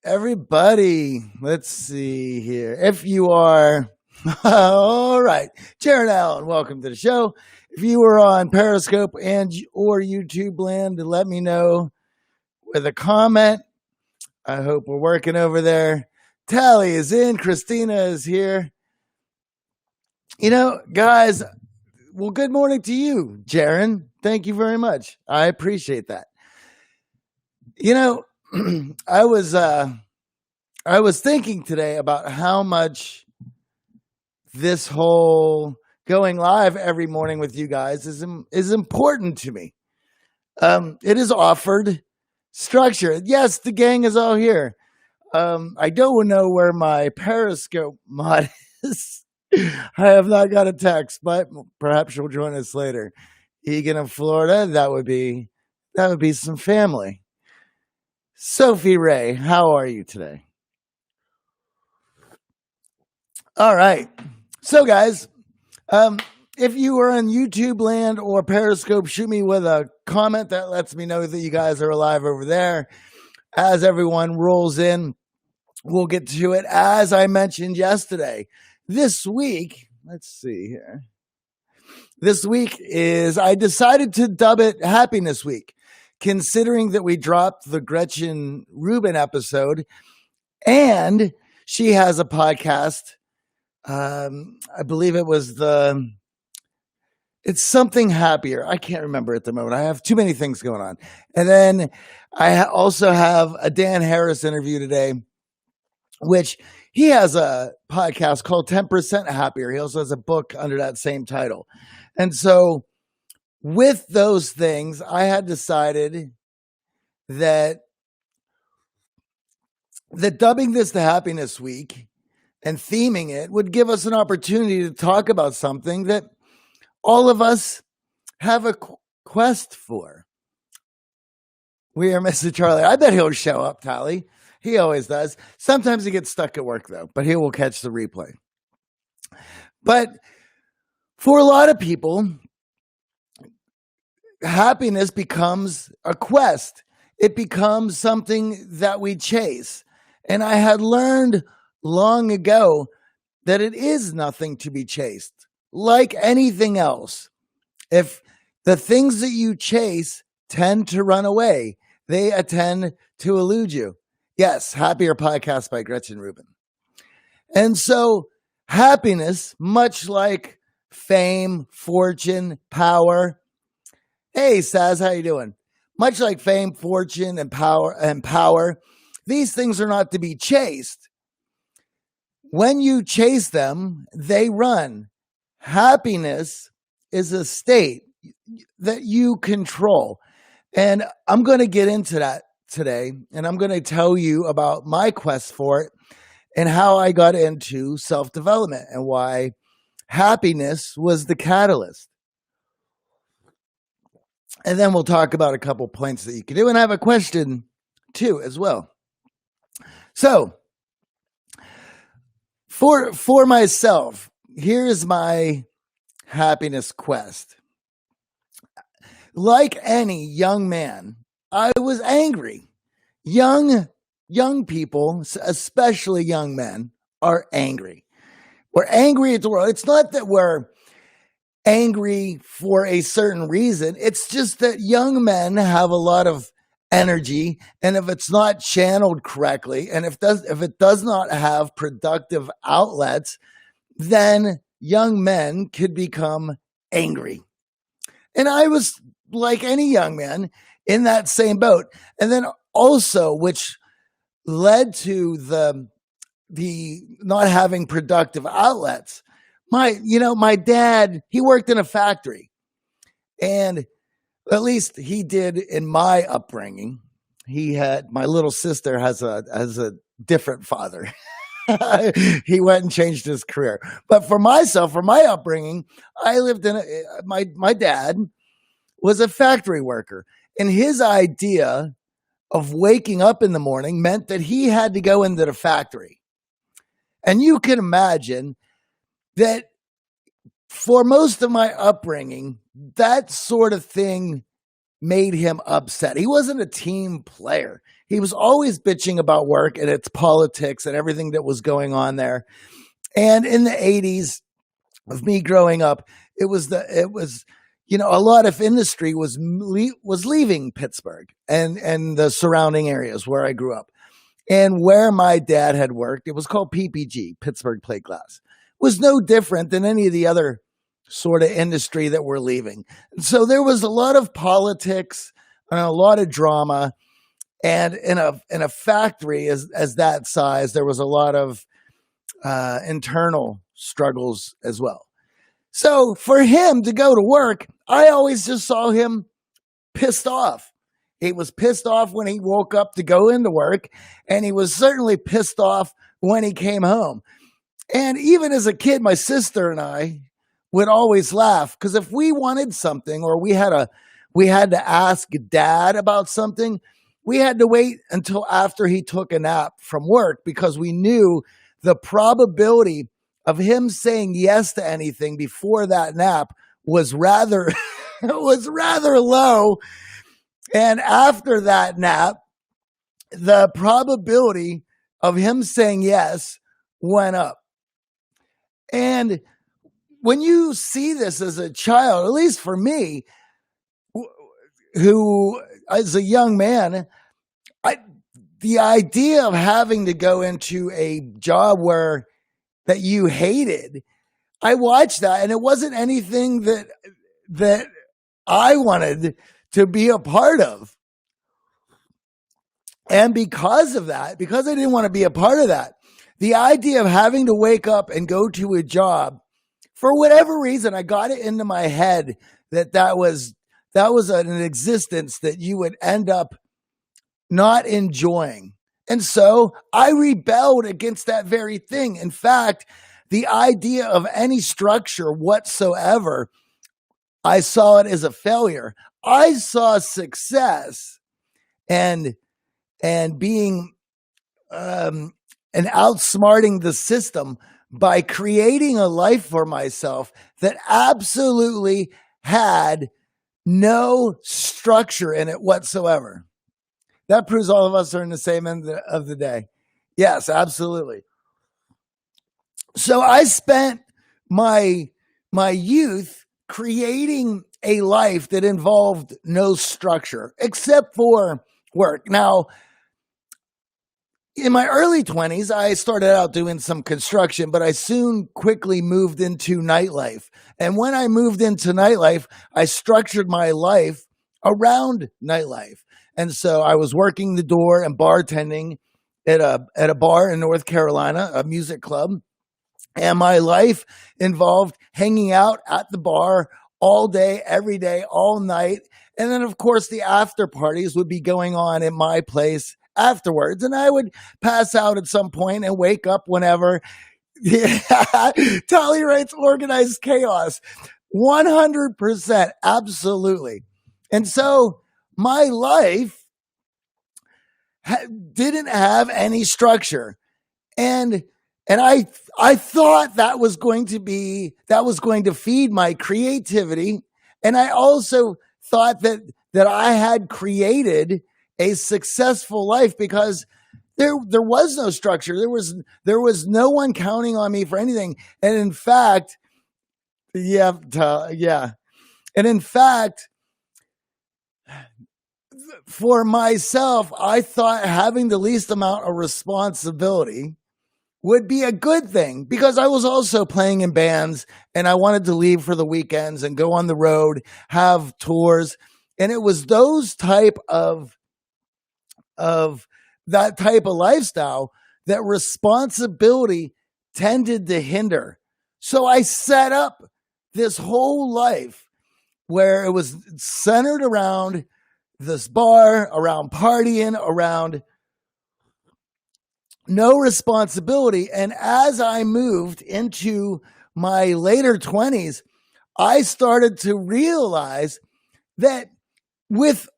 Everybody, let's see here. If you are, all right, Jared Allen, welcome to the show. If you were on Periscope and or YouTube land, let me know with a comment. I hope we're working over there. Tally is in. Christina is here. You know, guys, well, good morning to you, Jaron. Thank you very much. I appreciate that. You know, I was thinking today about how much this whole going live every morning with you guys is important to me. It is offered structure. Yes, the gang is all here. I don't know where my Periscope mod is. I have not got a text, but perhaps you'll join us later. Egan of Florida, that would be some family. Sophie Ray, how are you today? All right. So, guys, if you are on YouTube land or Periscope, shoot me with a comment that lets me know that you guys are alive over there. As everyone rolls in, we'll get to it. As I mentioned yesterday, this week, let's see here. This week I decided to dub it Happiness Week, considering that we dropped the Gretchen Rubin episode and she has a podcast. I believe it's something happier. I can't remember at the moment. I have too many things going on. And then I also have a Dan Harris interview today, which he has a podcast called 10% Happier. He also has a book under that same title. And so with those things, I had decided that dubbing this the Happiness Week and theming it would give us an opportunity to talk about something that all of us have a quest for. We are Mr. Charlie. I bet he'll show up, Tally. He always does. Sometimes he gets stuck at work, though, but he will catch the replay. But for a lot of people, happiness becomes a quest. It becomes something that we chase. And I had learned long ago that it is nothing to be chased. Like anything else, if the things that you chase tend to run away, they tend to elude you. Yes, Happier Podcast by Gretchen Rubin. And so happiness, much like fame, fortune, power. Hey, Saz, how you doing? Much like fame, fortune, and power, these things are not to be chased. When you chase them, they run. Happiness is a state that you control. And I'm going to get into that today. And I'm going to tell you about my quest for it and how I got into self-development and why happiness was the catalyst. And then we'll talk about a couple points that you can do. And I have a question too, as well. So for myself, here is my happiness quest. Like any young man, I was angry. Young people, especially young men, are angry. We're angry at the world. It's not that we're angry for a certain reason. It's just that young men have a lot of energy, and if it's not channeled correctly, and if it does not have productive outlets, then young men could become angry. And I was like any young man in that same boat. And then also, which led to the not having productive outlets. My dad, he worked in a factory, and at least he did in my upbringing. My little sister has a different father. He went and changed his career. But for myself, for my upbringing, I lived in my dad was a factory worker, and his idea of waking up in the morning meant that he had to go into the factory. And you can imagine that for most of my upbringing, that sort of thing made him upset. He wasn't a team player. he was always bitching about work and its politics and everything that was going on there. And in the 80s of me growing up, it was a lot of industry was leaving Pittsburgh and the surrounding areas where I grew up. And where my dad had worked, it was called PPG, Pittsburgh Plate Glass, was no different than any of the other sort of industry that we're leaving. So there was a lot of politics and a lot of drama. And in a factory as that size, there was a lot of internal struggles as well. So for him to go to work, I always just saw him pissed off. He was pissed off when he woke up to go into work, and he was certainly pissed off when he came home. And even as a kid, my sister and I would always laugh because if we wanted something or we had to ask dad about something, we had to wait until after he took a nap from work because we knew the probability of him saying yes to anything before that nap was rather low. And after that nap, the probability of him saying yes went up. And when you see this as a child, at least for me, who as a young man, the idea of having to go into a job that you hated, I watched that, and it wasn't anything that I wanted to be a part of. And because of that, because I didn't want to be a part of that, the idea of having to wake up and go to a job, for whatever reason, I got it into my head that was an existence that you would end up not enjoying. And so I rebelled against that very thing. In fact, the idea of any structure whatsoever, I saw it as a failure. I saw success and being and outsmarting the system by creating a life for myself that absolutely had no structure in it whatsoever. That proves all of us are in the same end of the day. Yes, absolutely. So I spent my youth creating a life that involved no structure except for work. Now, in my early 20s, I started out doing some construction, but I soon quickly moved into nightlife. And when I moved into nightlife, I structured my life around nightlife. And so I was working the door and bartending at a bar in North Carolina, a music club. And my life involved hanging out at the bar all day, every day, all night. And then, of course, the after parties would be going on at my place afterwards. And I would pass out at some point and wake up whenever. Tally writes organized chaos. 100%. Absolutely. And so my life didn't have any structure. And I thought that was going to feed my creativity. And I also thought that I had created a successful life because there was no structure. There was no one counting on me for anything. And in fact, yeah. And in fact, for myself, I thought having the least amount of responsibility would be a good thing because I was also playing in bands and I wanted to leave for the weekends and go on the road, have tours. And it was those type of that type of lifestyle that responsibility tended to hinder. So I set up this whole life where it was centered around this bar, around partying, around no responsibility. And as I moved into my later 20s, I started to realize that with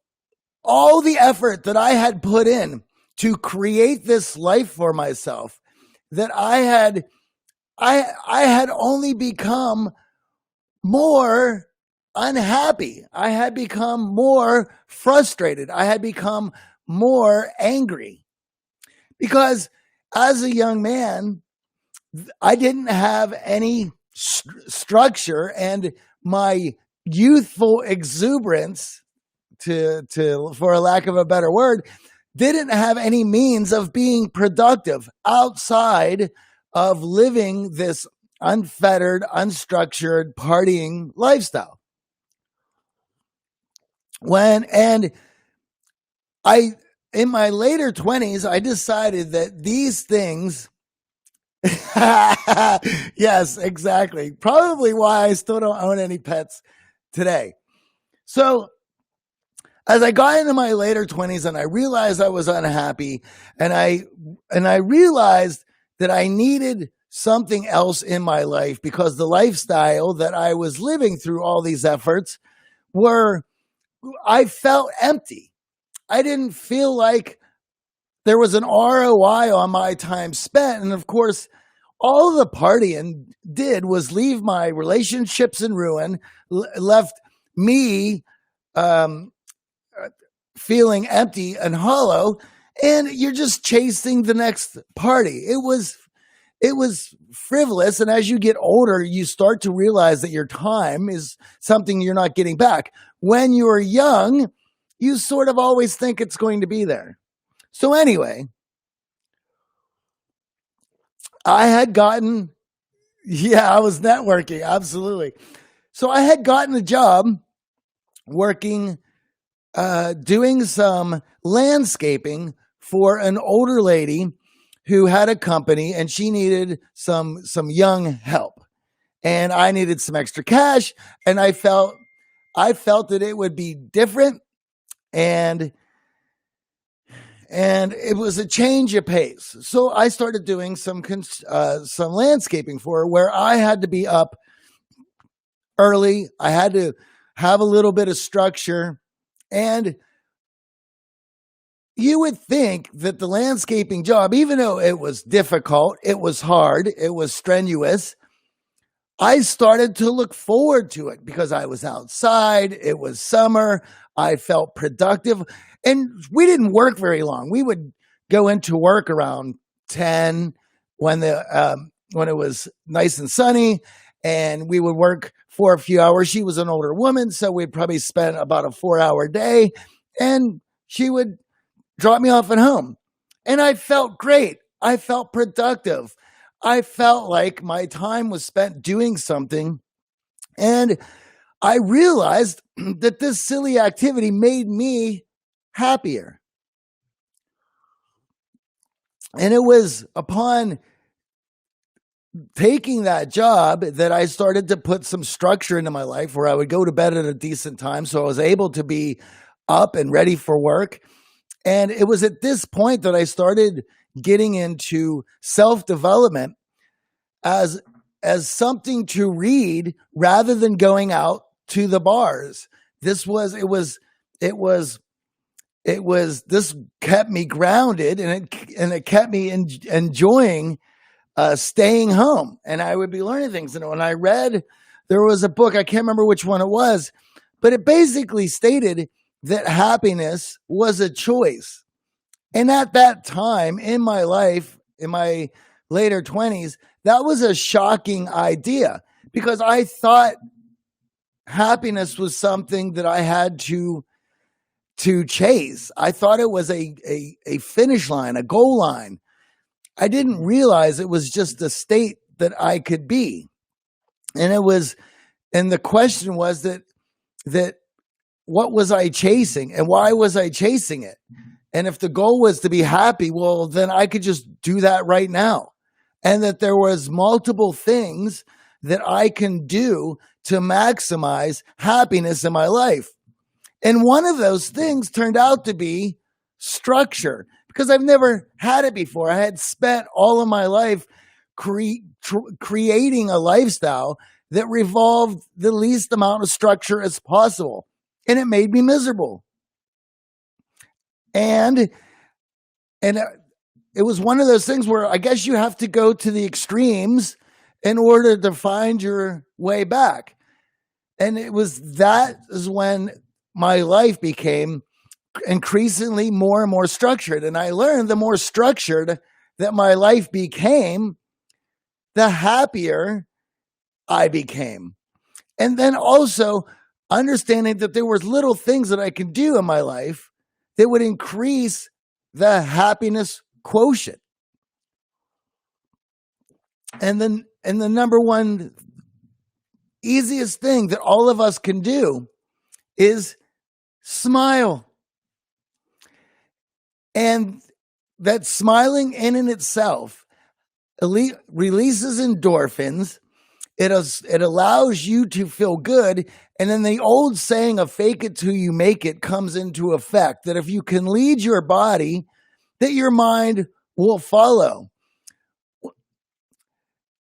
all the effort that I had put in to create this life for myself, that I had only become more unhappy. I had become more frustrated. I had become more angry because as a young man, I didn't have any structure, and my youthful exuberance, to for a lack of a better word, didn't have any means of being productive outside of living this unfettered, unstructured partying lifestyle. And I, in my later 20s, I decided that these things, yes, exactly. Probably why I still don't own any pets today. So as I got into my later 20s and I realized I was unhappy, and I realized that I needed something else in my life because the lifestyle that I was living through all these efforts I felt empty. I didn't feel like there was an ROI on my time spent. And of course, all the partying did was leave my relationships in ruin, left me feeling empty and hollow, and you're just chasing the next party. It was frivolous. And as you get older, you start to realize that your time is something you're not getting back. When you're young, you sort of always think it's going to be there. So anyway, I was networking. Absolutely. So I had gotten a job working, doing some landscaping for an older lady who had a company, and she needed some young help, and I needed some extra cash, and I felt that it would be different, and it was a change of pace. So I started doing some landscaping for her, where I had to be up early. I had to have a little bit of structure, and you would think that the landscaping job, even though it was difficult, it was hard, it was strenuous, I started to look forward to it because I was outside. It was summer. I felt productive, and we didn't work very long. We would go into work around 10 when it was nice and sunny, and we would work for a few hours. She was an older woman, so we'd probably spend about a 4-hour day, and she would drop me off at home. And I felt great. I felt productive. I felt like my time was spent doing something. And I realized that this silly activity made me happier. And it was upon taking that job that I started to put some structure into my life, where I would go to bed at a decent time, so I was able to be up and ready for work. And it was at this point that I started getting into self-development as something to read rather than going out to the bars. This kept me grounded, and it kept me enjoying staying home. And I would be learning things. And when I read, there was a book, I can't remember which one it was, but it basically stated that happiness was a choice. And at that time in my life, in my later 20s, that was a shocking idea, because I thought happiness was something that I had to chase. I thought it was a finish line, a goal line. I didn't realize it was just a state that I could be. And the question was that what was I chasing, and why was I chasing it? And if the goal was to be happy, well, then I could just do that right now. And that there was multiple things that I can do to maximize happiness in my life. And one of those things turned out to be structure, because I've never had it before. I had spent all of my life creating a lifestyle that revolved the least amount of structure as possible. And it made me miserable. And it was one of those things where I guess you have to go to the extremes in order to find your way back. And that is when my life became increasingly more and more structured. And I learned the more structured that my life became, the happier I became. And then also understanding that there was little things that I could do in my life that would increase the happiness quotient. And then, and the number one easiest thing that all of us can do is smile. And that smiling in and itself releases endorphins. It allows you to feel good. And then the old saying of fake it till you make it comes into effect, that if you can lead your body, that your mind will follow.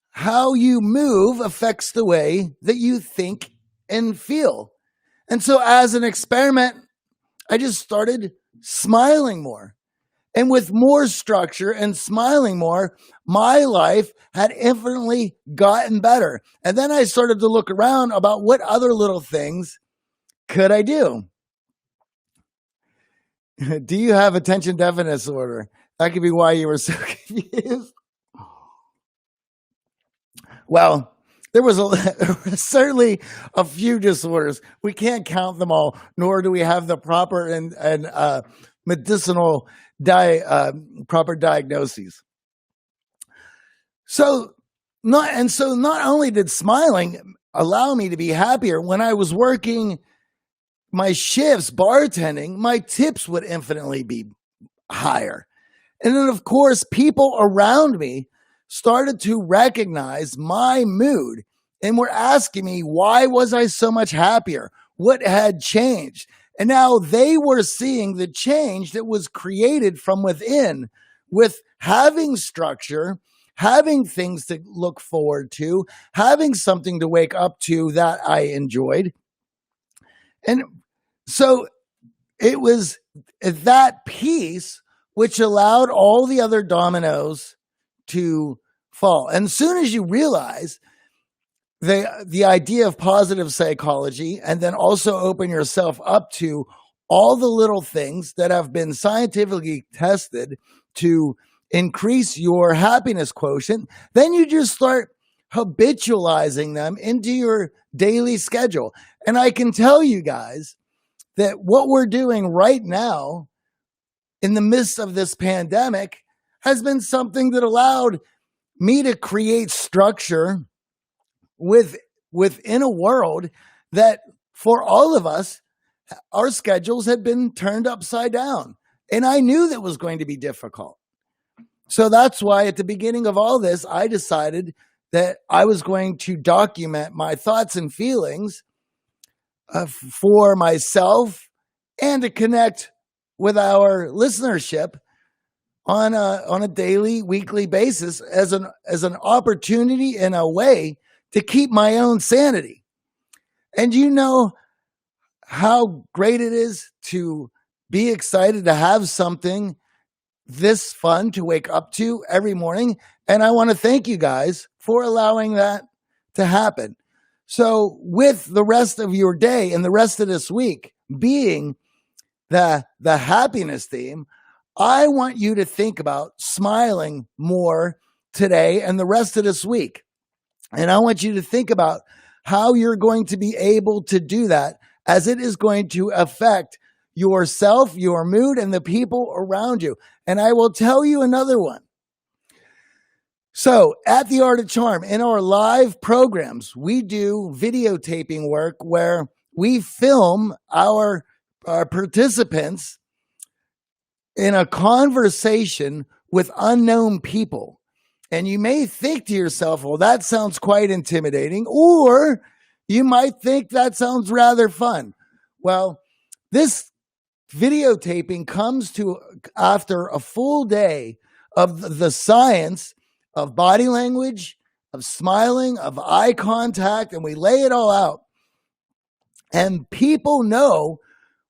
How you move affects the way that you think and feel. And so as an experiment, I just started smiling more. And with more structure and smiling more, my life had infinitely gotten better. And then I started to look around about what other little things could I do. Do you have attention deficit disorder? That could be why you were so confused. Well, there was certainly a few disorders. We can't count them all, nor do we have the proper and medicinal proper diagnoses. So not only did smiling allow me to be happier, when I was working my shifts bartending, my tips would infinitely be higher. And then of course, people around me started to recognize my mood and were asking me, why was I so much happier? What had changed? And now they were seeing the change that was created from within with having structure, having things to look forward to, having something to wake up to that I enjoyed. And so it was that piece which allowed all the other dominoes to fall. And as soon as you realize the idea of positive psychology, and then also open yourself up to all the little things that have been scientifically tested to increase your happiness quotient, then you just start habitualizing them into your daily schedule. And I can tell you guys that what we're doing right now in the midst of this pandemic has been something that allowed me to create structure within a world that for all of us, our schedules had been turned upside down. And I knew that was going to be difficult. So that's why at the beginning of all this, I decided that I was going to document my thoughts and feelings for myself and to connect with our listenership on a daily, weekly basis as an opportunity and a way to keep my own sanity. And you know how great it is to be excited to have something this fun to wake up to every morning. And I want to thank you guys for allowing that to happen. So with the rest of your day and the rest of this week being the happiness theme, I want you to think about smiling more today and the rest of this week. And I want you to think about how you're going to be able to do that, as it is going to affect yourself, your mood, and the people around you. And I will tell you another one. So at the Art of Charm, in our live programs, we do videotaping work where we film our participants in a conversation with unknown people. And you may think to yourself, well, that sounds quite intimidating, or you might think that sounds rather fun. Well, this videotaping comes to after a full day of the science of body language, of smiling, of eye contact, and we lay it all out. And people know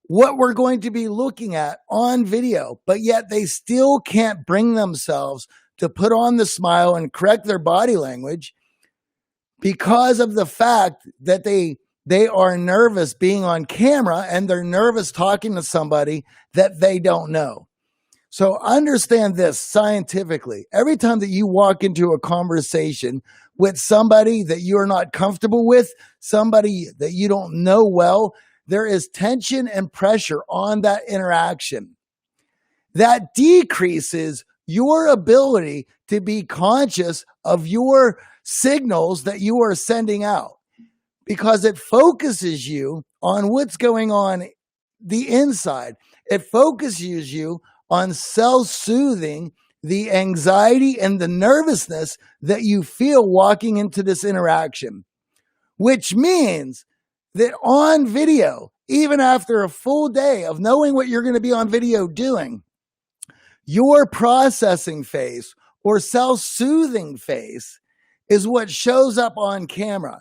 what we're going to be looking at on video, but yet they still can't bring themselves to put on the smile and correct their body language because of the fact that they they are nervous being on camera, and they're nervous talking to somebody that they don't know. So understand this scientifically. Every time that you walk into a conversation with somebody that you're not comfortable with, somebody that you don't know well, there is tension and pressure on that interaction. That decreases your ability to be conscious of your signals that you are sending out, because it focuses you on what's going on the inside. It focuses you on self-soothing the anxiety and the nervousness that you feel walking into this interaction, which means that on video, even after a full day of knowing what you're going to be on video doing, your processing phase or self-soothing phase is what shows up on camera.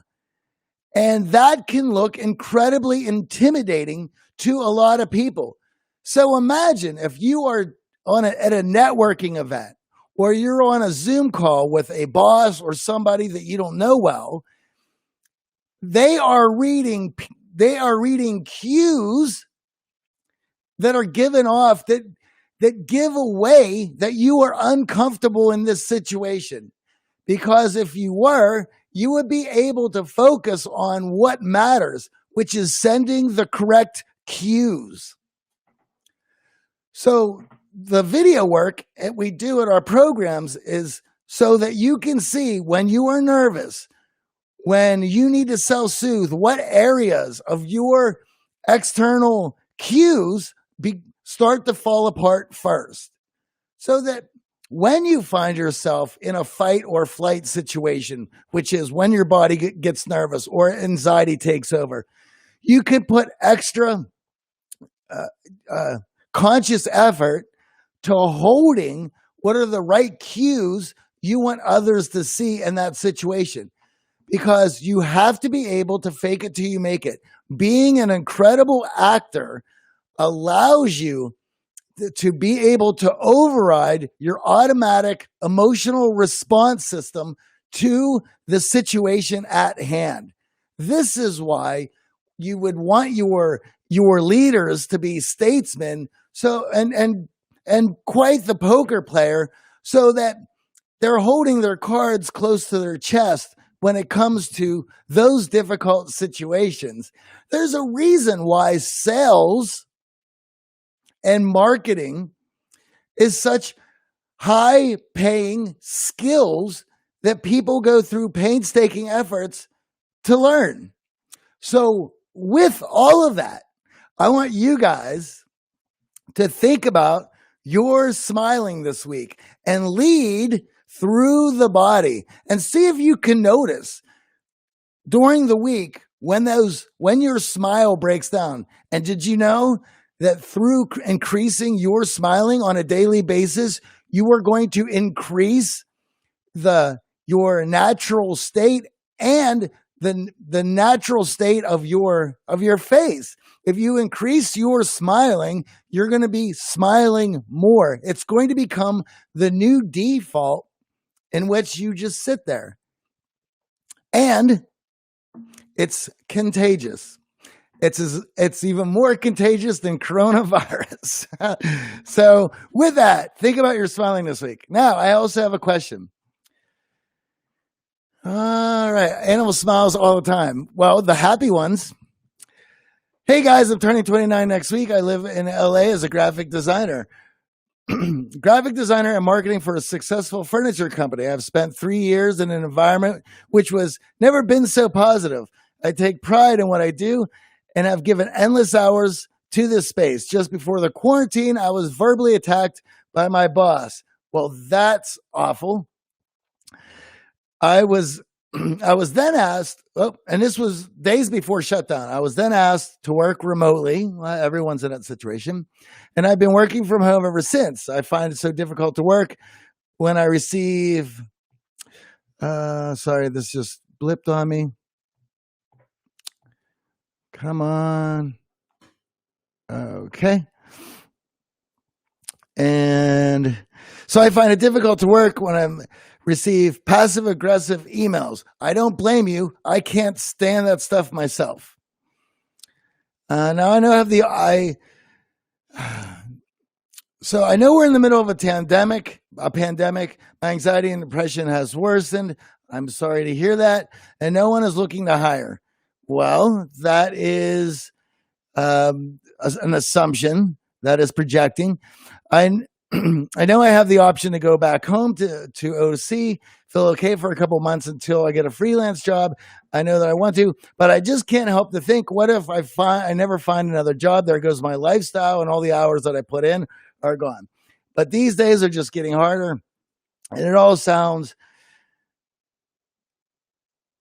And that can look incredibly intimidating to a lot of people. So imagine if you are at a networking event, or you're on a Zoom call with a boss or somebody that you don't know well. They are reading cues that are given off that give away that you are uncomfortable in this situation. Because if you were, you would be able to focus on what matters, which is sending the correct cues. So the video work that we do at our programs is so that you can see when you are nervous, when you need to self-soothe, what areas of your external cues start to fall apart first. So that when you find yourself in a fight or flight situation, which is when your body gets nervous or anxiety takes over, you can put extra conscious effort to holding what are the right cues you want others to see in that situation. Because you have to be able to fake it till you make it. Being an incredible actor allows you to be able to override your automatic emotional response system to the situation at hand. This is why you would want your leaders to be statesmen, so and quite the poker player, so that they're holding their cards close to their chest when it comes to those difficult situations. There's a reason why sales and marketing is such high-paying skills that people go through painstaking efforts to learn. So with all of that, I want you guys to think about your smiling this week and lead through the body and see if you can notice during the week when your smile breaks down. And did you know that through increasing your smiling on a daily basis, you are going to increase your natural state and the natural state of your face? If you increase your smiling, you're going to be smiling more. It's going to become the new default in which you just sit there. And it's contagious. It's even more contagious than coronavirus. So with that, think about your smiling this week. Now, I also have a question. All right. Animals smiles all the time. Well, the happy ones. Hey guys, I'm turning 29 next week. I live in LA as a graphic designer. Graphic designer and marketing for a successful furniture company. I've spent 3 years in an environment which was never been so positive. I take pride in what I do and have given endless hours to this space. Just before the quarantine, I was verbally attacked by my boss. Well, that's awful. I was then asked, and this was days before shutdown. I was then asked to work remotely. Well, everyone's in that situation. And I've been working from home ever since. I find it so difficult to work when I receive, sorry, this just blipped on me. Come on. Okay. And so I find it difficult to work when I receive passive aggressive emails. I don't blame you. I can't stand that stuff myself. Now I know I have so I know we're in the middle of a pandemic. My anxiety and depression has worsened. I'm sorry to hear that. And no one is looking to hire. Well, that is an assumption that is projecting. I I know I have the option to go back home to OC, feel okay for a couple months until I get a freelance job. I know that I want to, but I just can't help to think, what if I never find another job? There goes my lifestyle, and all the hours that I put in are gone. But these days are just getting harder, and it all sounds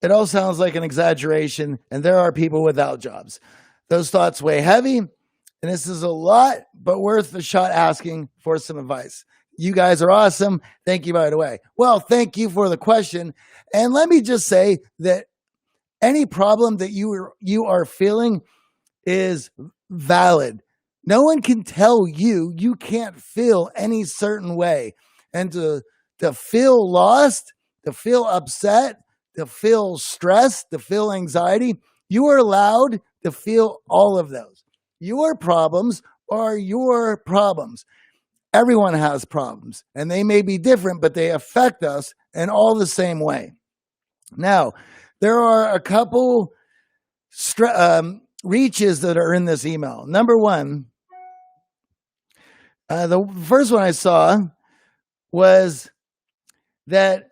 like an exaggeration, and there are people without jobs. Those thoughts weigh heavy, and this is a lot, but worth a shot asking for some advice. You guys are awesome. Thank you, by the way. Well, thank you for the question. And let me just say that any problem that you are feeling is valid. No one can tell you can't feel any certain way. And to feel lost, to feel upset, to feel stress, to feel anxiety, you are allowed to feel all of those. Your problems are your problems. Everyone has problems, and they may be different, but they affect us in all the same way. Now, there are a couple reaches that are in this email. Number one, the first one I saw was that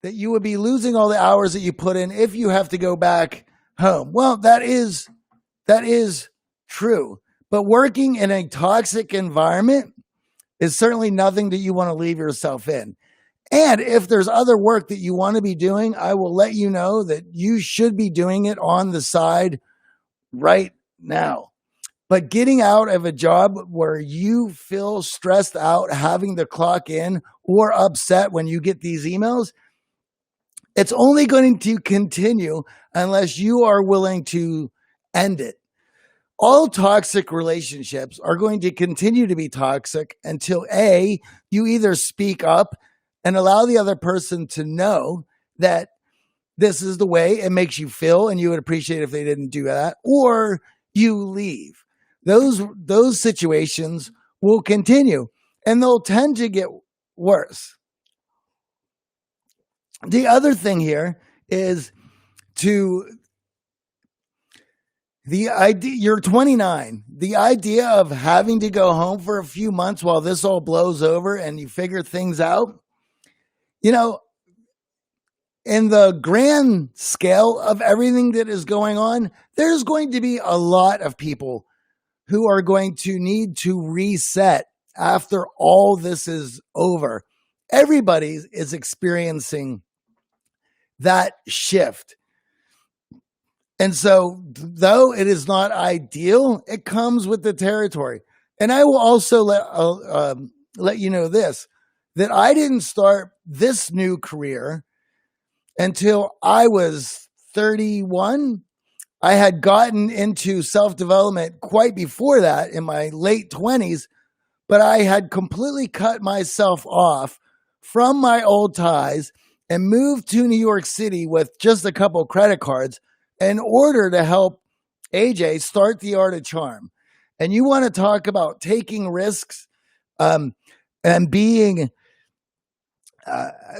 you would be losing all the hours that you put in if you have to go back home. Well, that is true. But working in a toxic environment is certainly nothing that you want to leave yourself in. And if there's other work that you want to be doing, I will let you know that you should be doing it on the side right now. But getting out of a job where you feel stressed out, having to clock in, or upset when you get these emails, it's only going to continue unless you are willing to end it. All toxic relationships are going to continue to be toxic until A, you either speak up and allow the other person to know that this is the way it makes you feel and you would appreciate if they didn't do that, or you leave. Those situations will continue, and they'll tend to get worse. The other thing here is the idea, you're 29. The idea of having to go home for a few months while this all blows over and you figure things out, in the grand scale of everything that is going on, there's going to be a lot of people who are going to need to reset after all this is over. Everybody is experiencing that shift. And so, though it is not ideal, it comes with the territory. And I will also let you know this, that I didn't start this new career until I was 31. I had gotten into self-development quite before that in my late 20s, but I had completely cut myself off from my old ties and moved to New York City with just a couple credit cards in order to help AJ start the Art of Charm. And you want to talk about taking risks and being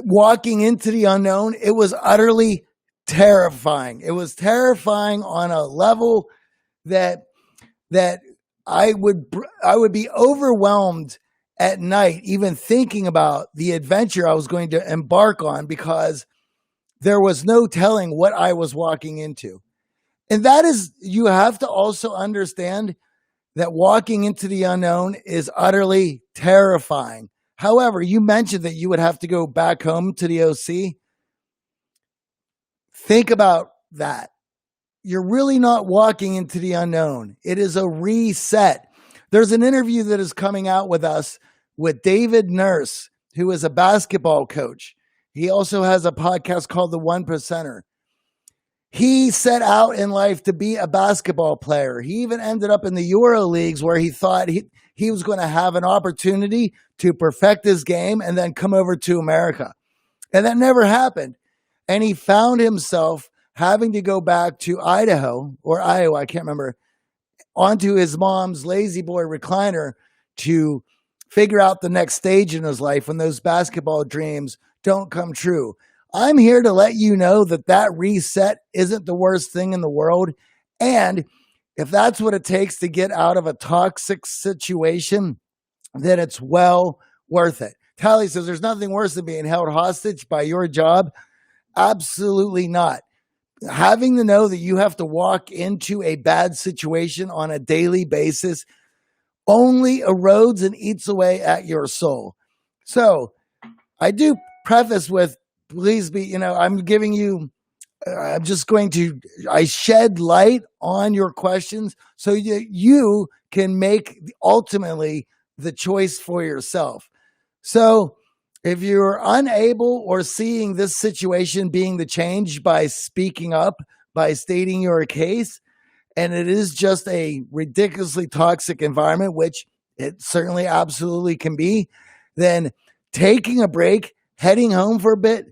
walking into the unknown. It was utterly terrifying. It was terrifying on a level that I would be overwhelmed at night, even thinking about the adventure I was going to embark on, because there was no telling what I was walking into. And that is, you have to also understand that walking into the unknown is utterly terrifying. However, you mentioned that you would have to go back home to the OC. Think about that. You're really not walking into the unknown. It is a reset. There's an interview that is coming out with us with David Nurse, who is a basketball coach. He also has a podcast called The One Percenter. He set out in life to be a basketball player. He even ended up in the Euro leagues, where he thought he was going to have an opportunity to perfect his game and then come over to America. And that never happened. And he found himself having to go back to Idaho or Iowa, I can't remember, onto his mom's lazy boy recliner to figure out the next stage in his life when those basketball dreams don't come true. I'm here to let you know that reset isn't the worst thing in the world. And if that's what it takes to get out of a toxic situation, then it's well worth it. Tally says there's nothing worse than being held hostage by your job. Absolutely not. Having to know that you have to walk into a bad situation on a daily basis only erodes and eats away at your soul. So I do preface with, please be, I'm giving you, I shed light on your questions so you can make ultimately the choice for yourself. So if you're unable or seeing this situation being the change by speaking up, by stating your case, and it is just a ridiculously toxic environment, which it certainly absolutely can be, then taking a break, heading home for a bit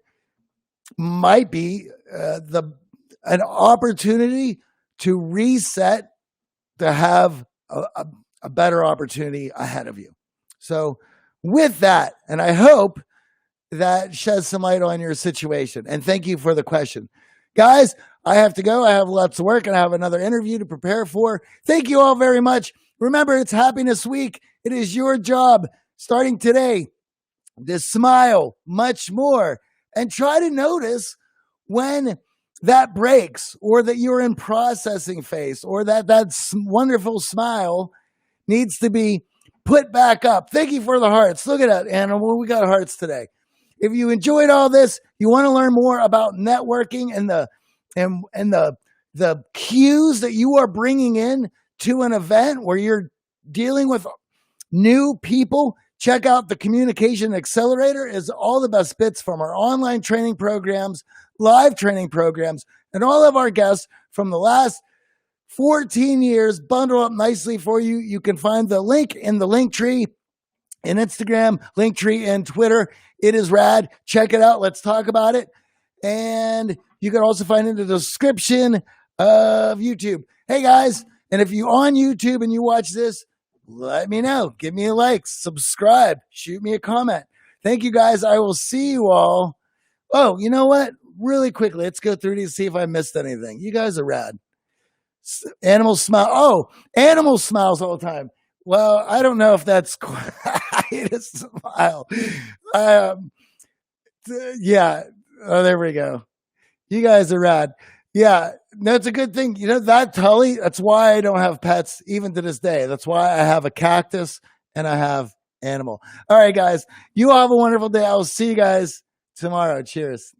might be an opportunity to reset, to have a better opportunity ahead of you. So with that, and I hope that sheds some light on your situation. And thank you for the question. Guys, I have to go. I have lots of work and I have another interview to prepare for. Thank you all very much. Remember, it's Happiness Week. It is your job starting today to smile much more and try to notice when that breaks or that you're in processing phase or that wonderful smile needs to be put back up. Thank you for the hearts. Look at that, animal. We got hearts today. If you enjoyed all this, you want to learn more about networking and the cues that you are bringing in to an event where you're dealing with new people, check out the Communication Accelerator. Is all the best bits from our online training programs, live training programs, and all of our guests from the last 14 years bundle up nicely for you. You can find the link in the link tree in Instagram, link tree and Twitter. It is rad. Check it out. Let's talk about it. And you can also find it in the description of YouTube. Hey guys, and if you're on YouTube and you watch this, let me know. Give me a like, subscribe, shoot me a comment. Thank you guys. I will see you all. Oh, you know what? Really quickly, let's go through these, see if I missed anything. You guys are rad. Animals smile. Oh, animals smiles all the time. Well, I don't know if that's quite a smile. Yeah. Oh, there we go. You guys are rad. Yeah. No, it's a good thing. You know, that Tully, that's why I don't have pets even to this day. That's why I have a cactus and I have animal. All right, guys. You all have a wonderful day. I will see you guys tomorrow. Cheers.